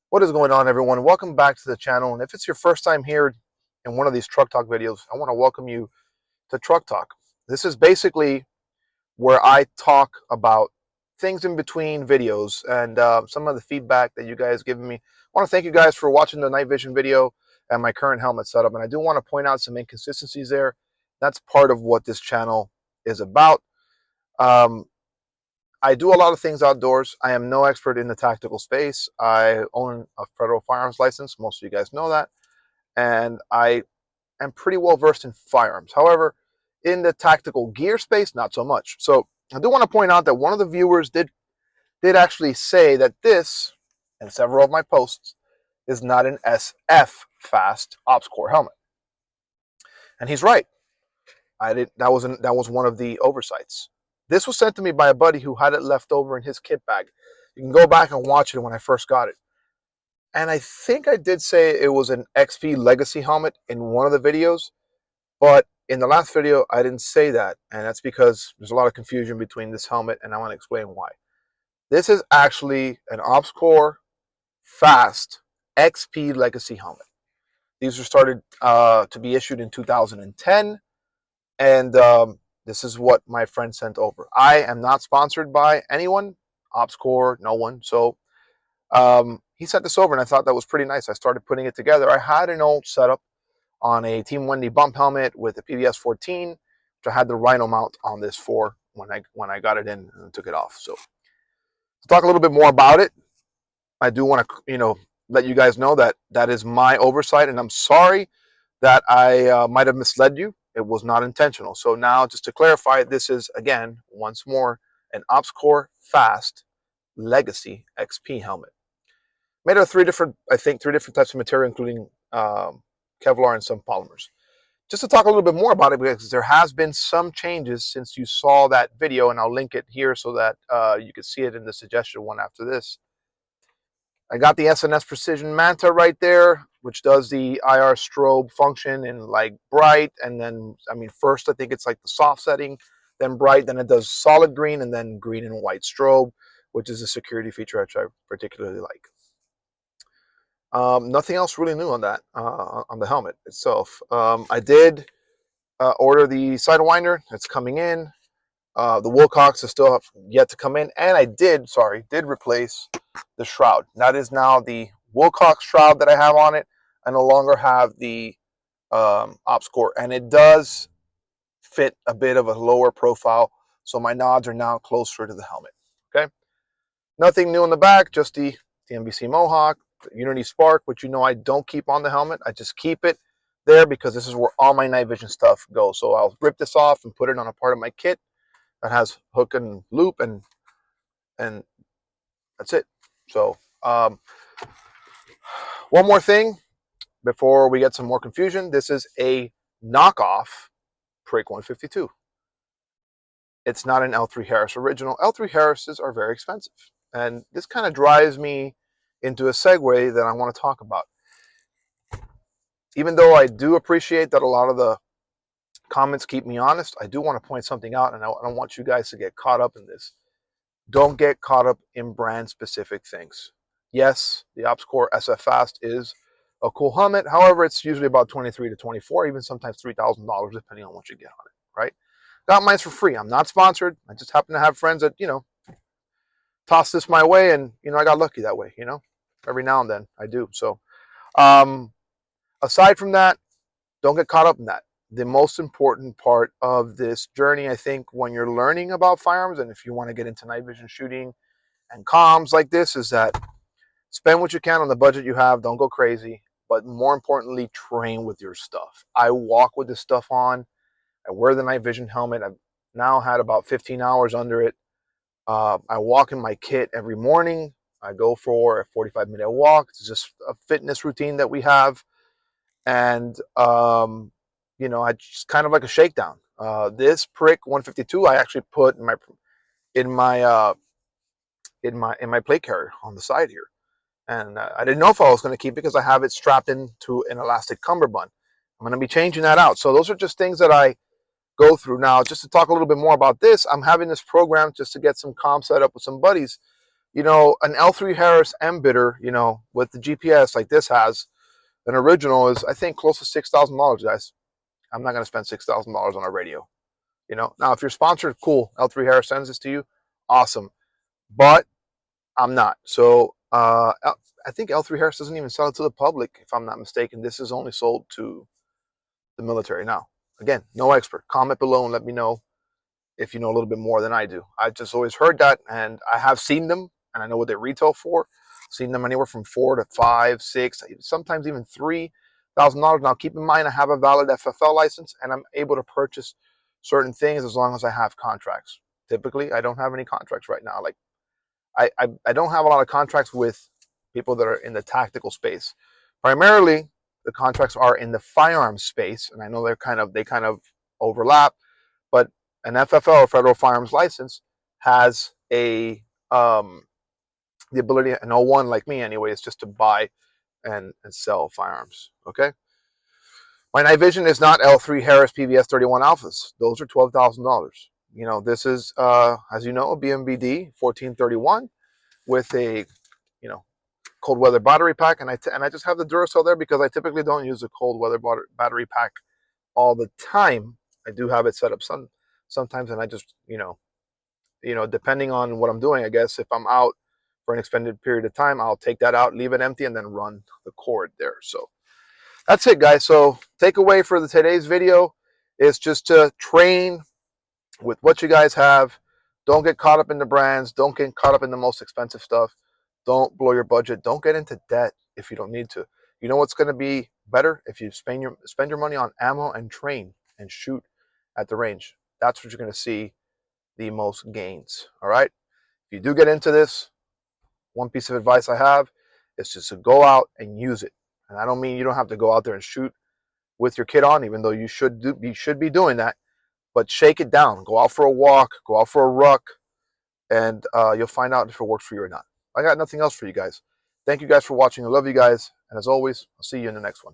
What is going on, everyone? Welcome back to the channel. And if it's your first time here in one of these Truck Talk videos, I want to welcome you to Truck Talk. This is basically where I talk about things in between videos and some of the feedback that you guys given me. I want to thank you guys for watching the night vision video and my current helmet setup. And I do want to point out some inconsistencies there. That's part of what this channel is about. I do a lot of things outdoors. I am no expert in the tactical space. I own a federal firearms license. Most of you guys know that. And I am pretty well versed in firearms. However, in the tactical gear space, not so much. So I do want to point out that one of the viewers did actually say that this, and several of my posts, is not an SF fast ops core helmet. And he's right. That was one of the oversights. This was sent to me by a buddy who had it left over in his kit bag. You can go back and watch it when I first got it. And I think I did say it was an KP Legacy helmet in one of the videos, but in the last video, I didn't say that. And that's because there's a lot of confusion between this helmet, and I want to explain why. This is actually an Ops Core Fast KP Legacy helmet. These were started to be issued in 2010, and this is what my friend sent over. I am not sponsored by anyone, Ops Core, no one. So he sent this over, and I thought that was pretty nice. I started putting it together. I had an old setup on a Team Wendy bump helmet with a PVS 14, which I had the Rhino mount on this for when I got it in and took it off. So to talk a little bit more about it, I do want to let you guys know that that is my oversight, and I'm sorry that I might have misled you. It was not intentional. So now, just to clarify, this is, again, once more, an Ops Core Fast Legacy XP helmet. Made of three different types of material, including Kevlar and some polymers. Just to talk a little bit more about it, because there has been some changes since you saw that video, and I'll link it here so that you can see it in the suggestion one after this. I got the SNS Precision Manta right there, which does the IR strobe function in like bright, and then, first I think it's like the soft setting, then bright, then it does solid green, and then green and white strobe, which is a security feature which I particularly like. Nothing else really new on that, on the helmet itself. I did order the Sidewinder. It's coming in. The Wilcox is still yet to come in, and I did replace the shroud. That is now the Wilcox shroud that I have on it. I no longer have the Ops Core, and it does fit a bit of a lower profile, so my nods are now closer to the helmet. Okay, nothing new in the back, just the NBC Mohawk, the Unity Spark, which I don't keep on the helmet. I just keep it there because this is where all my night vision stuff goes. So I'll rip this off and put it on a part of my kit that has hook and loop, and that's it. So one more thing before we get some more confusion. This is a knockoff Prick 152. It's not an L3 Harris original. L3 Harrises are very expensive, and this kind of drives me into a segue that I want to talk about. Even though I do appreciate that a lot of the comments keep me honest, I do want to point something out, and I don't want you guys to get caught up in this. Don't get caught up in brand specific things. Yes, the Ops Core SF Fast is a cool helmet. However, it's usually about $23 to $24, even sometimes $3,000, depending on what you get on it, right? Got mine for free. I'm not sponsored. I just happen to have friends that, toss this my way, and, I got lucky that way, every now and then I do. So, aside from that, don't get caught up in that. The most important part of this journey, I think, when you're learning about firearms, and if you want to get into night vision shooting and comms like this, is that spend what you can on the budget you have. Don't go crazy, but more importantly, train with your stuff. I walk with this stuff on. I wear the night vision helmet. I've now had about 15 hours under it. I walk in my kit every morning. I go for a 45-minute walk. It's just a fitness routine that we have. And, I just kind of like a shakedown. This Prick 152, I actually put in my plate carrier on the side here. And I didn't know if I was going to keep it because I have it strapped into an elastic cummerbund. I'm going to be changing that out. So those are just things that I go through. Now, just to talk a little bit more about this, I'm having this program just to get some comms set up with some buddies. You know, an L3 Harris M bitter, you know, with the GPS like this has, an original is, I think, close to $6,000, guys. I'm not going to spend $6,000 on a radio. You know, now if you're sponsored, cool. L3 Harris sends this to you, awesome. But I'm not. So I think L3 Harris doesn't even sell it to the public, if I'm not mistaken. This is only sold to the military. Now, again, no expert. Comment below and let me know if you know a little bit more than I do. I just always heard that, and I have seen them, and I know what they retail for. Seen them anywhere from $4,000 to $5,000, $6,000, sometimes even $3,000. Now, keep in mind, I have a valid FFL license, and I'm able to purchase certain things as long as I have contracts. Typically, I don't have any contracts right now. Like, I don't have a lot of contracts with people that are in the tactical space. Primarily, the contracts are in the firearms space, and I know they kind of overlap. But an FFL, Federal Firearms License, has the ability, an O1 like me anyway, is just to buy and sell firearms. Okay. My night vision is not L3 Harris PVS 31 Alphas. Those are $12,000. You know, this is, as you know, a BMBD 1431 with a, you know, cold weather battery pack, and I just have the Duracell there because I typically don't use a cold weather battery pack all the time. I do have it set up sometimes, and I just, depending on what I'm doing, I guess if I'm out for an extended period of time, I'll take that out, leave it empty, and then run the cord there. So that's it, guys. So takeaway for today's video is just to train with what you guys have. Don't get caught up in the brands. Don't get caught up in the most expensive stuff. Don't blow your budget. Don't get into debt if you don't need to. You know what's going to be better? If you spend your money on ammo and train and shoot at the range. That's what you're going to see the most gains. All right. If you do get into this, one piece of advice I have is just to go out and use it. And I don't mean you don't have to go out there and shoot with your kit on, even though you should be doing that. But shake it down. Go out for a walk. Go out for a ruck, and you'll find out if it works for you or not. I got nothing else for you guys. Thank you guys for watching. I love you guys. And as always, I'll see you in the next one.